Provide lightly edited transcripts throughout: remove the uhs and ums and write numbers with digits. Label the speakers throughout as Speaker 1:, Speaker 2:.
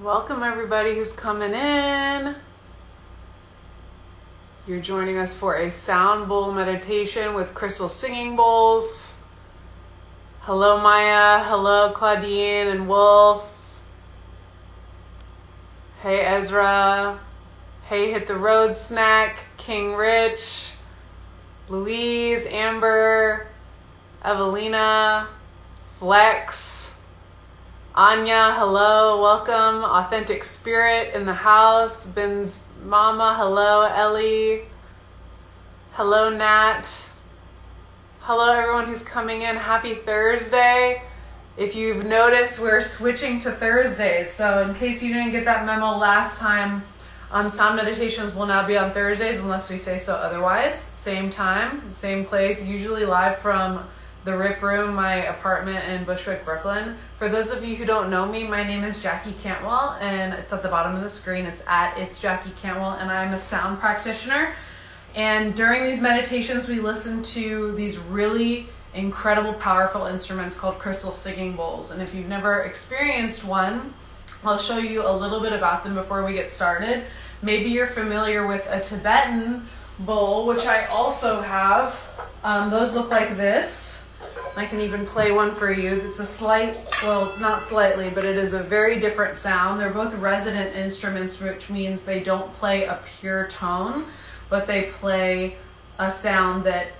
Speaker 1: Welcome everybody who's coming in. You're joining us for a sound bowl meditation with crystal singing bowls. Hello Maya, hello Claudine and Wolf. Hey Ezra. Hey Hit the Road Snack, King Rich, Louise, Amber, Evelina, Flex, Anya, hello, welcome. Authentic Spirit in the house. Ben's Mama, hello. Ellie, hello. Nat, hello everyone who's coming in. Happy Thursday. If you've noticed, we're switching to Thursdays. So in case you didn't get that memo last time, sound meditations will now be on Thursdays unless we say so otherwise. Same time, same place, usually live from the Rip Room, my apartment in Bushwick, Brooklyn. For those of you who don't know me, my name is Jackie Cantwell, and it's at the bottom of the screen. It's Jackie Cantwell, and I'm a sound practitioner. And during these meditations, we listen to these really incredible, powerful instruments called crystal singing bowls. And if you've never experienced one, I'll show you a little bit about them before we get started. Maybe you're familiar with a Tibetan bowl, which I also have. Those look like this. I can even play one for you. It's it's not slightly, but it is a very different sound. They're both resonant instruments, which means they don't play a pure tone, but they play a sound that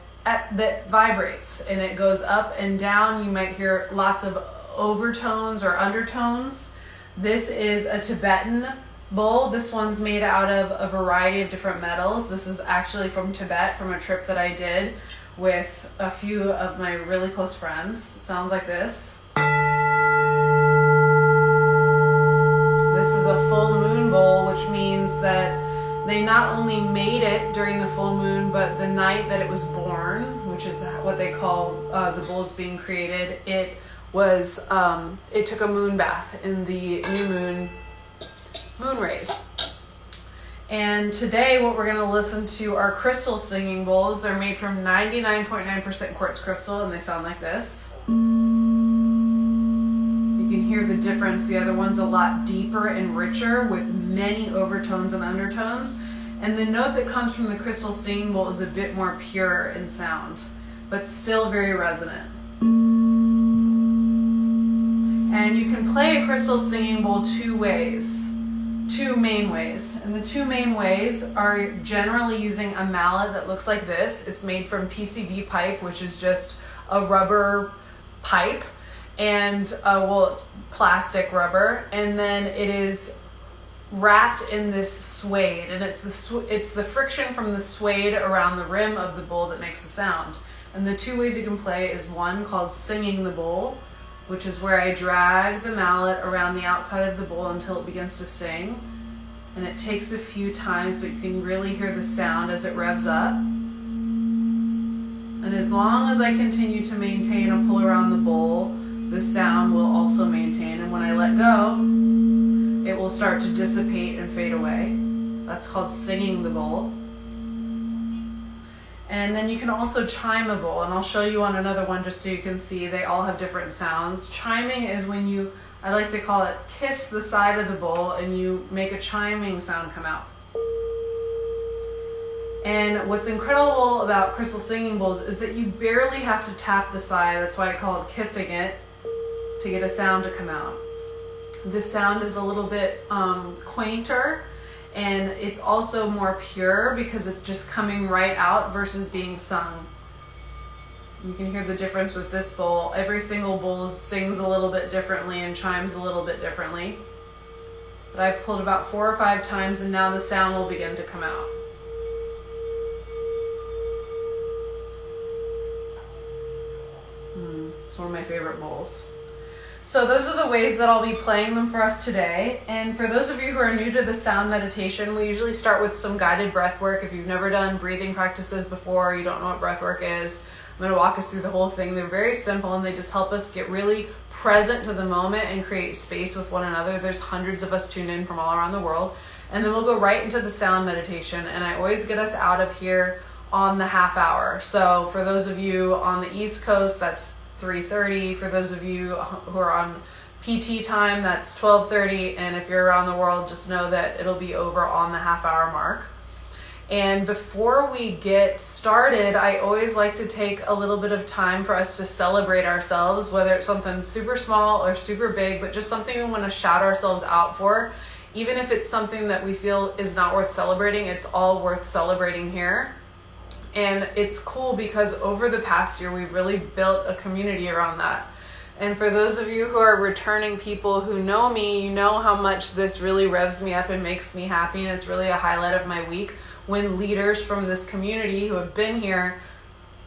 Speaker 1: vibrates, and it goes up and down. You might hear lots of overtones or undertones. This is a Tibetan bowl. This one's made out of a variety of different metals. This is actually from Tibet, from a trip that I did with a few of my really close friends. It sounds like this. This is a full moon bowl, which means that they not only made it during the full moon, but the night that it was born, which is what they call the bowls being created. It took a moon bath in the new moon rays. And today what we're going to listen to are crystal singing bowls. They're made from 99.9% quartz crystal, and they sound like this. You can hear the difference. The other one's a lot deeper and richer with many overtones and undertones. And the note that comes from the crystal singing bowl is a bit more pure in sound, but still very resonant. And you can play a crystal singing bowl two main ways. And the two main ways are generally using a mallet that looks like this. It's made from PCB pipe, which is just a rubber pipe, and it's plastic rubber, and then it is wrapped in this suede, and it's the friction from the suede around the rim of the bowl that makes the sound. And the two ways you can play is one called singing the bowl, which is where I drag the mallet around the outside of the bowl until it begins to sing. And it takes a few times, but you can really hear the sound as it revs up. And as long as I continue to maintain a pull around the bowl, the sound will also maintain. And when I let go, it will start to dissipate and fade away. That's called singing the bowl. And then you can also chime a bowl, and I'll show you on another one just so you can see they all have different sounds. Chiming is when I like to call it kiss the side of the bowl, and you make a chiming sound come out. And what's incredible about crystal singing bowls is that you barely have to tap the side. That's why I call it kissing it, to get a sound to come out. This sound is a little bit quainter, and it's also more pure because it's just coming right out versus being sung. You can hear the difference with this bowl. Every single bowl sings a little bit differently and chimes a little bit differently. But I've pulled about 4 or 5 times, and now the sound will begin to come out. It's one of my favorite bowls. So those are the ways that I'll be playing them for us today. And for those of you who are new to the sound meditation, we usually start with some guided breath work. If you've never done breathing practices before, you don't know what breath work is, I'm going to walk us through the whole thing. They're very simple, and they just help us get really present to the moment and create space with one another. There's hundreds of us tuned in from all around the world. And then we'll go right into the sound meditation. And I always get us out of here on the half hour. So for those of you on the East Coast, that's 3:30. For those of you who are on PT time, that's 12:30, and if you're around the world, just know that it'll be over on the half-hour mark. And before we get started, I always like to take a little bit of time for us to celebrate ourselves, whether it's something super small or super big, but just something we want to shout ourselves out for. Even if it's something that we feel is not worth celebrating, it's all worth celebrating here. And it's cool because over the past year, we've really built a community around that. And for those of you who are returning people who know me, you know how much this really revs me up and makes me happy. And it's really a highlight of my week when leaders from this community who have been here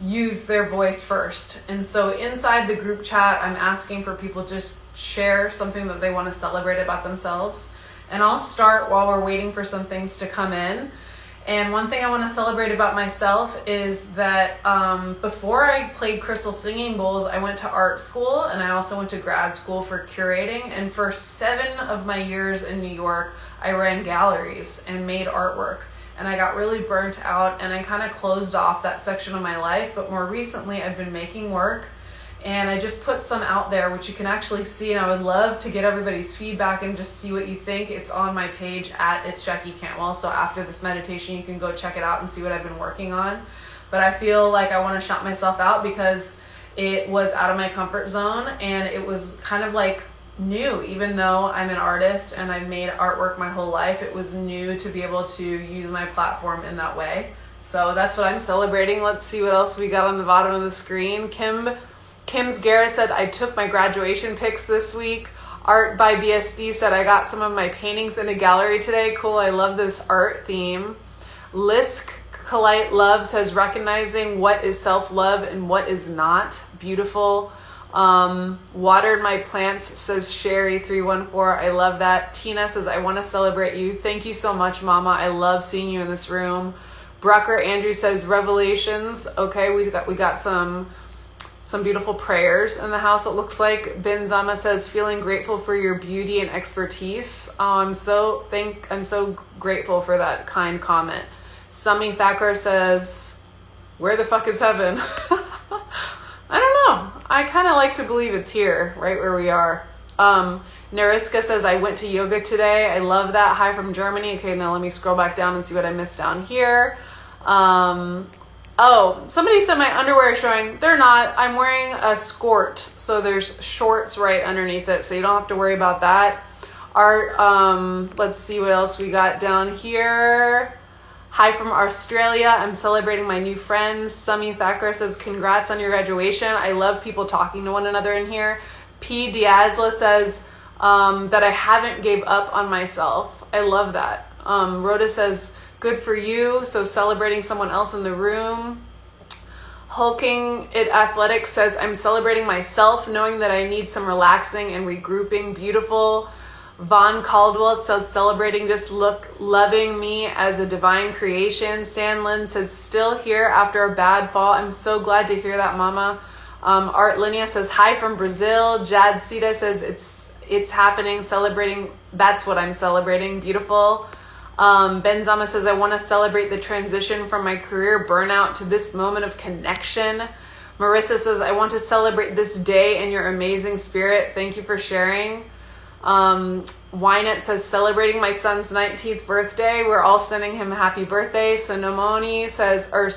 Speaker 1: use their voice first. And so inside the group chat, I'm asking for people to just share something that they want to celebrate about themselves. And I'll start while we're waiting for some things to come in. And one thing I want to celebrate about myself is that before I played Crystal Singing Bowls, I went to art school, and I also went to grad school for curating. And for 7 of my years in New York, I ran galleries and made artwork. And I got really burnt out, and I kind of closed off that section of my life. But more recently, I've been making work, and I just put some out there, which you can actually see, and I would love to get everybody's feedback and just see what you think. It's on my page at It's Jackie Cantwell, so after this meditation, you can go check it out and see what I've been working on. But I feel like I want to shout myself out because it was out of my comfort zone, and it was kind of like new. Even though I'm an artist and I've made artwork my whole life, it was new to be able to use my platform in that way. So that's what I'm celebrating. Let's see what else we got on the bottom of the screen. Kim's Gara said, I took my graduation pics this week. Art by BSD said, I got some of my paintings in a gallery today. Cool, I love this art theme. Lisk Kalite Love says, recognizing what is self-love and what is not. Beautiful. Watered my plants, says Sherry314. I love that. Tina says, I want to celebrate you. Thank you so much, Mama. I love seeing you in this room. Brucker Andrew says, revelations. Okay, we got some beautiful prayers in the house, it looks like. Benzama says, feeling grateful for your beauty and expertise. I'm so grateful for that kind comment. Sami Thakur says, where the fuck is heaven? I don't know. I kind of like to believe it's here, right where we are. Nariska says, I went to yoga today. I love that. Hi from Germany. Okay, now let me scroll back down and see what I missed down here. Oh, somebody said my underwear is showing. They're not. I'm wearing a skirt, so there's shorts right underneath it, so you don't have to worry about that. Let's see what else we got down here. Hi from Australia. I'm celebrating my new friends. Sami Thakur says, congrats on your graduation. I love people talking to one another in here. P. Diazla says that I haven't gave up on myself. I love that. Rhoda says, good for you. So celebrating someone else in the room. Hulking It Athletic says, I'm celebrating myself, knowing that I need some relaxing and regrouping. Beautiful. Von Caldwell says, celebrating just loving me as a divine creation. Sandlin says, still here after a bad fall. I'm so glad to hear that, Mama. Art Linnea says, hi from Brazil. Jad Sita says, it's happening, celebrating. That's what I'm celebrating. Beautiful. Benzama says, I want to celebrate the transition from my career burnout to this moment of connection. Marissa says, I want to celebrate this day and your amazing spirit. Thank you for sharing. Wynette says, celebrating my son's 19th birthday. We're all sending him a happy birthday. Sona Moni says, I'm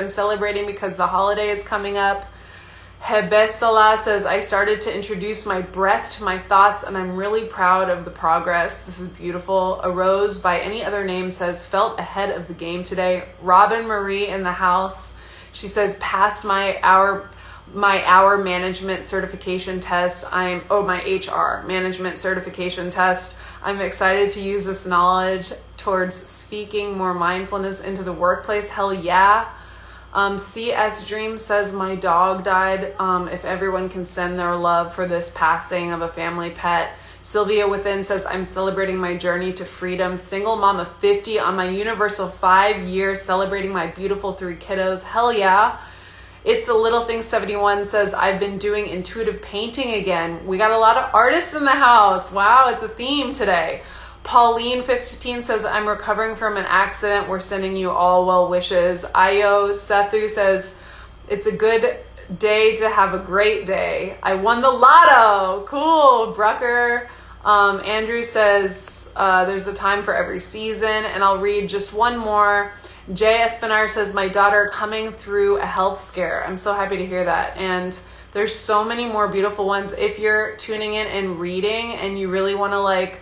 Speaker 1: celebrating because the holiday is coming up. Hebesala says, I started to introduce my breath to my thoughts, and I'm really proud of the progress. This is beautiful. A Rose by any other name says, felt ahead of the game today. Robin Marie in the house. She says, passed my hour management certification test. My HR management certification test. I'm excited to use this knowledge towards speaking more mindfulness into the workplace. Hell yeah. CS Dream says, my dog died. If everyone can send their love for this passing of a family pet. Sylvia Within says, I'm celebrating my journey to freedom. Single mom of 50 on my universal 5 years, celebrating my beautiful 3 kiddos. Hell yeah. It's the Little Thing 71 says, I've been doing intuitive painting again. We got a lot of artists in the house. Wow, it's a theme today. Pauline 15 says, I'm recovering from an accident. We're sending you all well wishes. Io Sethu says, it's a good day to have a great day. I won the lotto. Cool, Brucker. Andrew says there's a time for every season, and I'll read just one more. Jay Espinar says, my daughter coming through a health scare. I'm so happy to hear that. And there's so many more beautiful ones. If you're tuning in and reading and you really want to like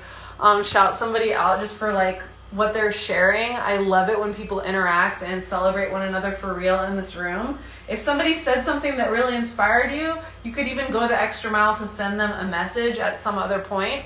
Speaker 1: shout somebody out just for like what they're sharing, I love it when people interact and celebrate one another for real in this room. If somebody said something that really inspired you, you could even go the extra mile to send them a message at some other point.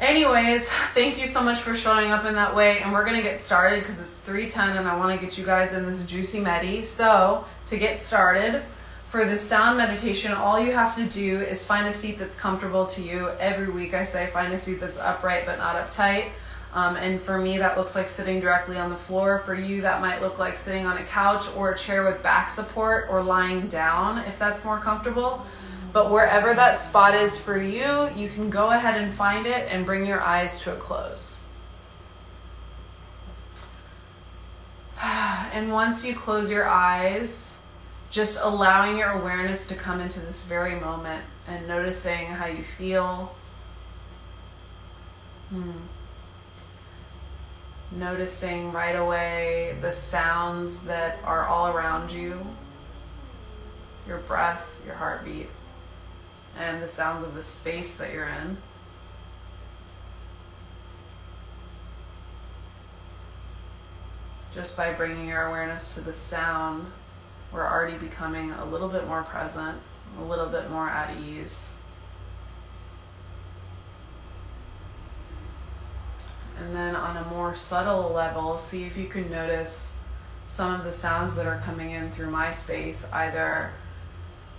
Speaker 1: Anyways, thank you so much for showing up in that way, and we're going to get started because it's 3:10 and I want to get you guys in this juicy medi. So to get started, for this sound meditation, all you have to do is find a seat that's comfortable to you. Every week I say find a seat that's upright but not uptight. And for me, that looks like sitting directly on the floor. For you, that might look like sitting on a couch or a chair with back support, or lying down if that's more comfortable. But wherever that spot is for you, you can go ahead and find it and bring your eyes to a close. And once you close your eyes, just allowing your awareness to come into this very moment and noticing how you feel. Noticing right away the sounds that are all around you, your breath, your heartbeat, and the sounds of the space that you're in. Just by bringing your awareness to the sound, we're already becoming a little bit more present, a little bit more at ease. And then on a more subtle level, see if you can notice some of the sounds that are coming in through my space, either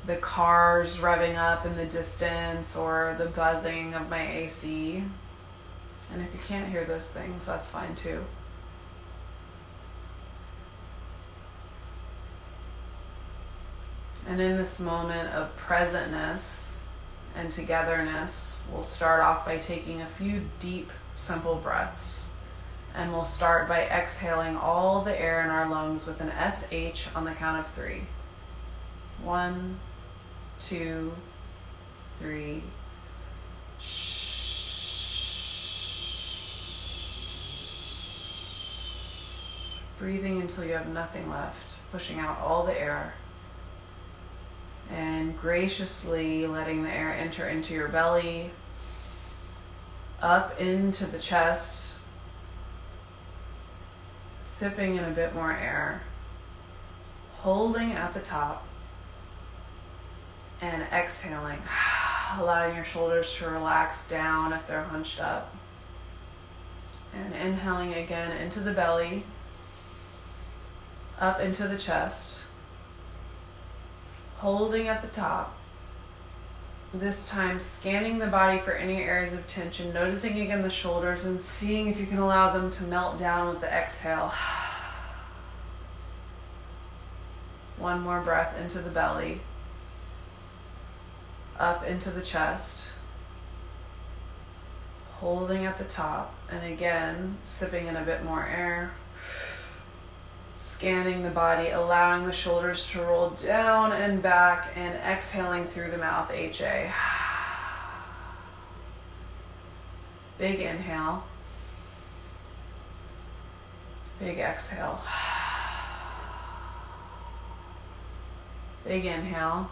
Speaker 1: the cars revving up in the distance or the buzzing of my AC. And if you can't hear those things, that's fine too. And in this moment of presentness and togetherness, we'll start off by taking a few deep, simple breaths. And we'll start by exhaling all the air in our lungs with an SH on the count of 3. 1, 2, 3. Breathing until you have nothing left, pushing out all the air. And graciously letting the air enter into your belly, up into the chest, sipping in a bit more air, holding at the top, and exhaling, allowing your shoulders to relax down if they're hunched up. And inhaling again into the belly, up into the chest, holding at the top. This time scanning the body for any areas of tension, noticing again the shoulders and seeing if you can allow them to melt down with the exhale. One more breath into the belly, up into the chest, holding at the top, and again sipping in a bit more air. Scanning the body, allowing the shoulders to roll down and back, and exhaling through the mouth, HA. Big inhale. Big exhale. Big inhale.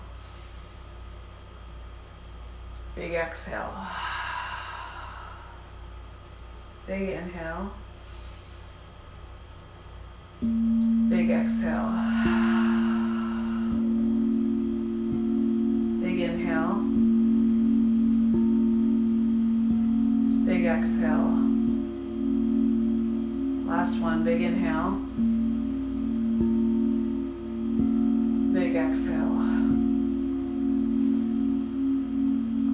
Speaker 1: Big exhale. Big inhale. Big exhale. Big inhale. Big exhale. Last one, big inhale. Big exhale.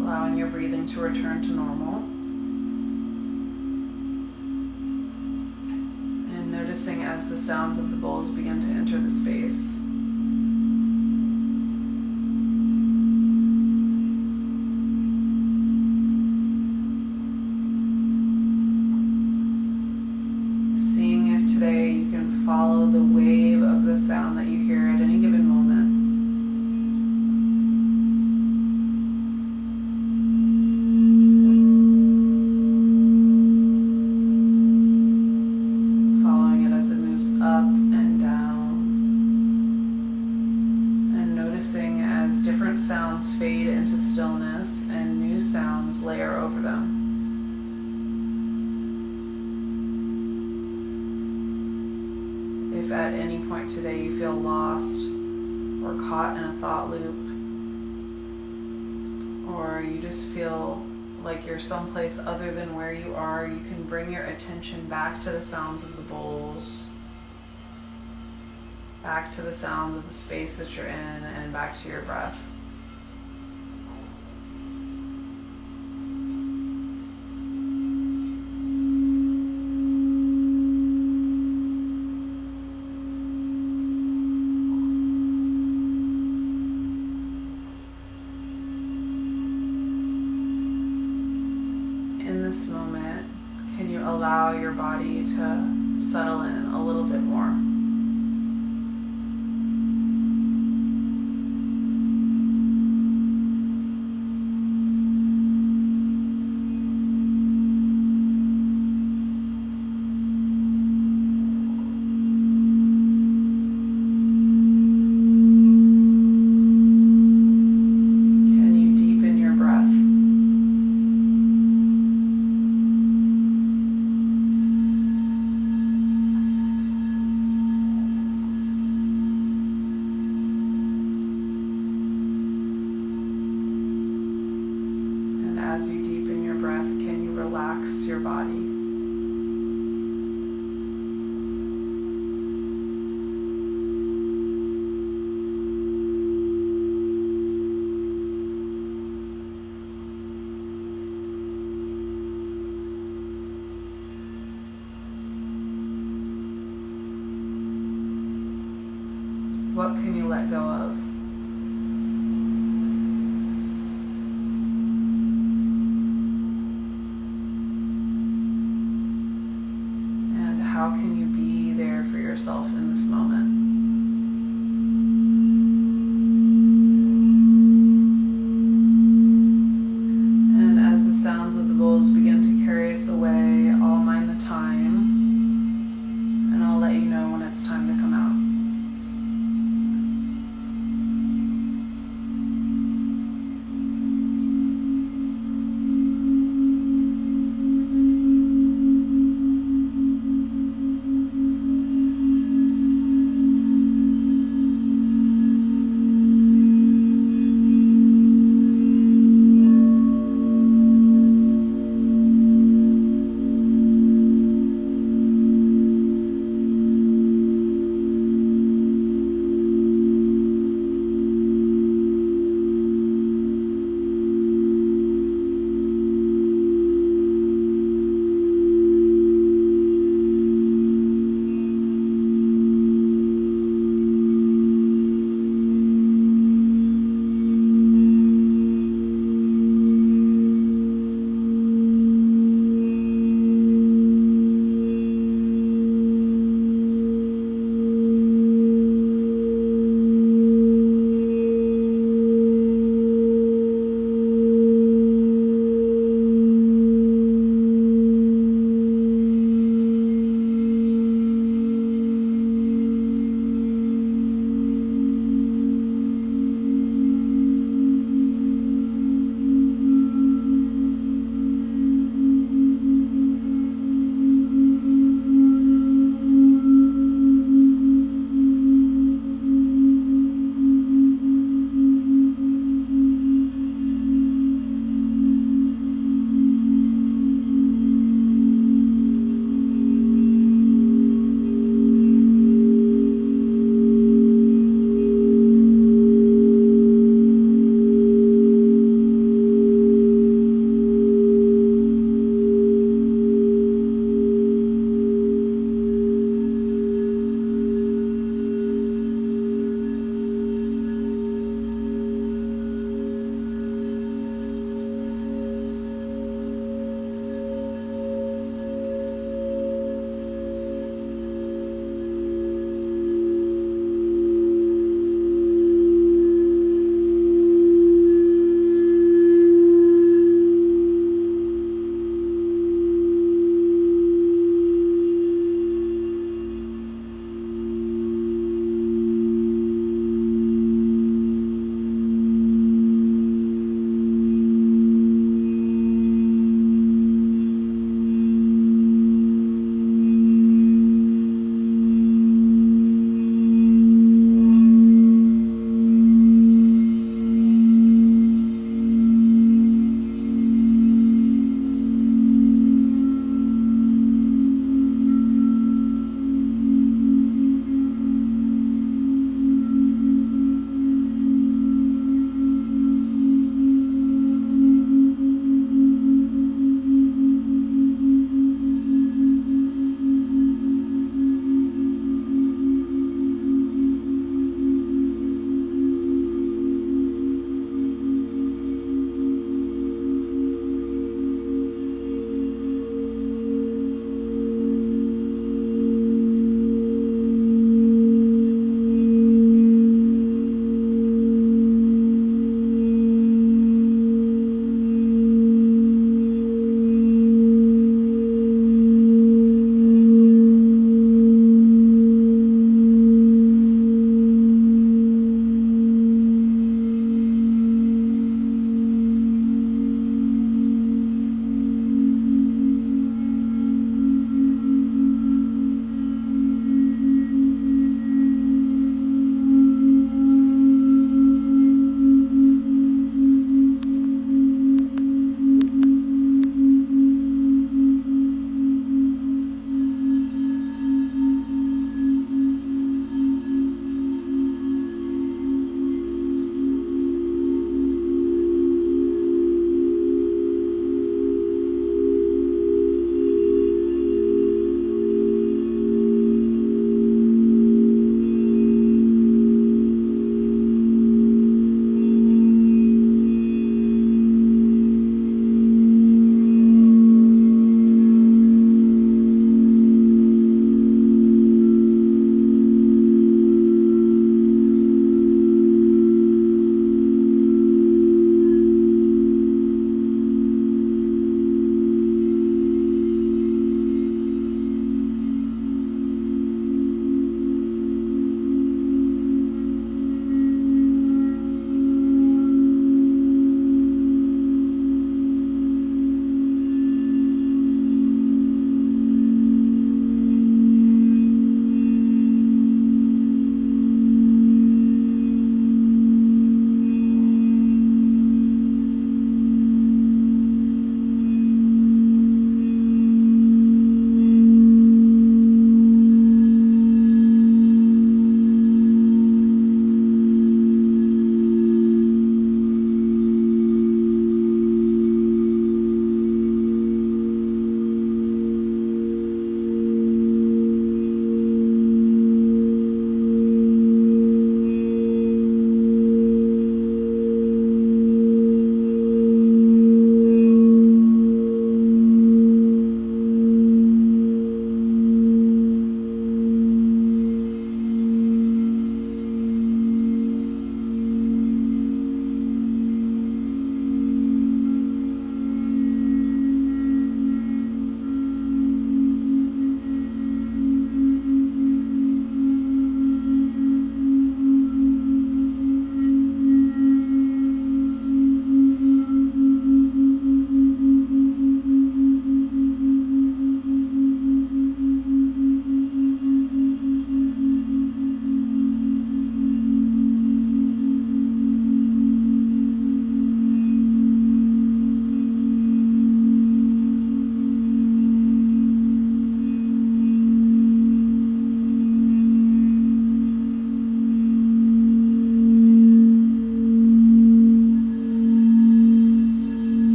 Speaker 1: Allowing your breathing to return to normal. Noticing as the sounds of the bowls begin to enter the space. Seeing if today you can follow the wave of the sound that you hear at any given moment. stillness and new sounds layer over them. If at any point today you feel lost or caught in a thought loop, or you just feel like you're someplace other than where you are, you can bring your attention back to the sounds of the bowls, back to the sounds of the space that you're in, and back to your breath. In this moment, can you allow your body to settle in a little bit more? As you deepen your breath, can you relax your body? What can you let go of? How can you be there for yourself in this moment? And as the sounds of the bowls begin to carry us away, I'll mind the time, and I'll let you know when it's time to come out.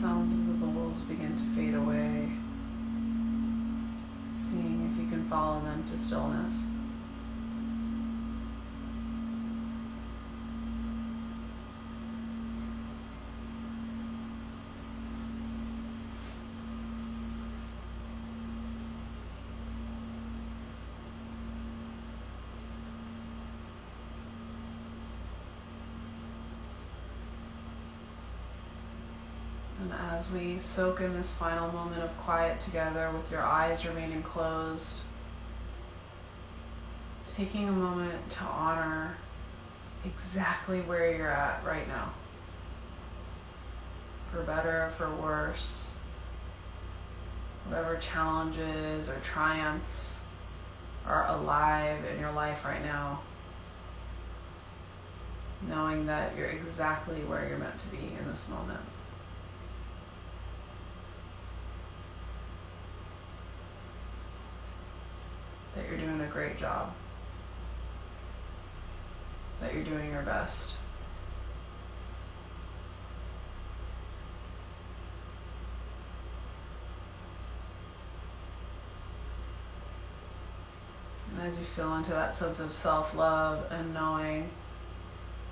Speaker 1: sounds of the bowls begin to fade away, seeing if you can follow them to stillness. And as we soak in this final moment of quiet together with your eyes remaining closed, taking a moment to honor exactly where you're at right now. For better or for worse, whatever challenges or triumphs are alive in your life right now, knowing that you're exactly where you're meant to be in this moment. That you're doing a great job. That you're doing your best. And as you feel into that sense of self-love and knowing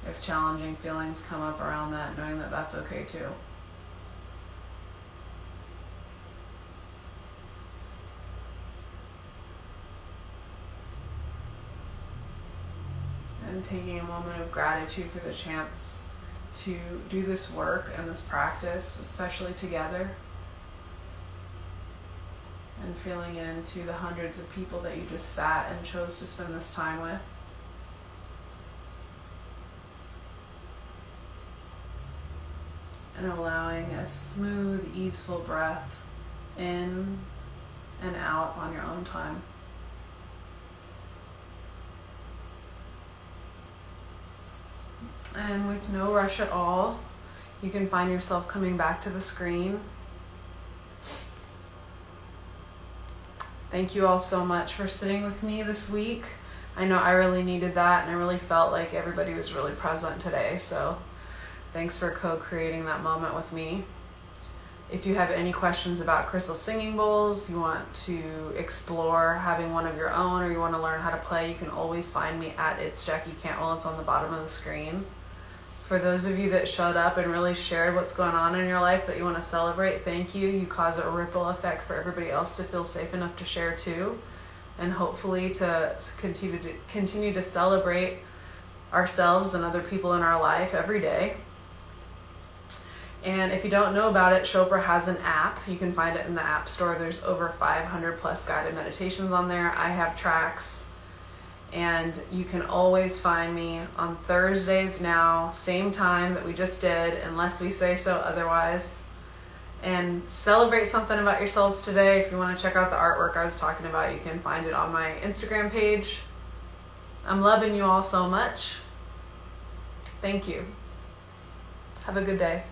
Speaker 1: if challenging feelings come up around that, knowing that that's okay too. And taking a moment of gratitude for the chance to do this work and this practice, especially together. And feeling into the hundreds of people that you just sat and chose to spend this time with. And allowing a smooth, easeful breath in and out on your own time. And with no rush at all, you can find yourself coming back to the screen. Thank you all so much for sitting with me this week. I know I really needed that, and I really felt like everybody was really present today. So thanks for co-creating that moment with me. If you have any questions about crystal singing bowls, you want to explore having one of your own, or you want to learn how to play, you can always find me at It's Jackie Cantwell. It's on the bottom of the screen. For those of you that showed up and really shared what's going on in your life that you want to celebrate, thank you. You cause a ripple effect for everybody else to feel safe enough to share too, and hopefully to continue to celebrate ourselves and other people in our life every day. And if you don't know about it, Chopra has an app. You can find it in the App Store. There's over 500 plus guided meditations on there. I have tracks. And you can always find me on Thursdays now, same time that we just did, unless we say so otherwise. And celebrate something about yourselves today. If you want to check out the artwork I was talking about, you can find it on my Instagram page. I'm loving you all so much. Thank you. Have a good day.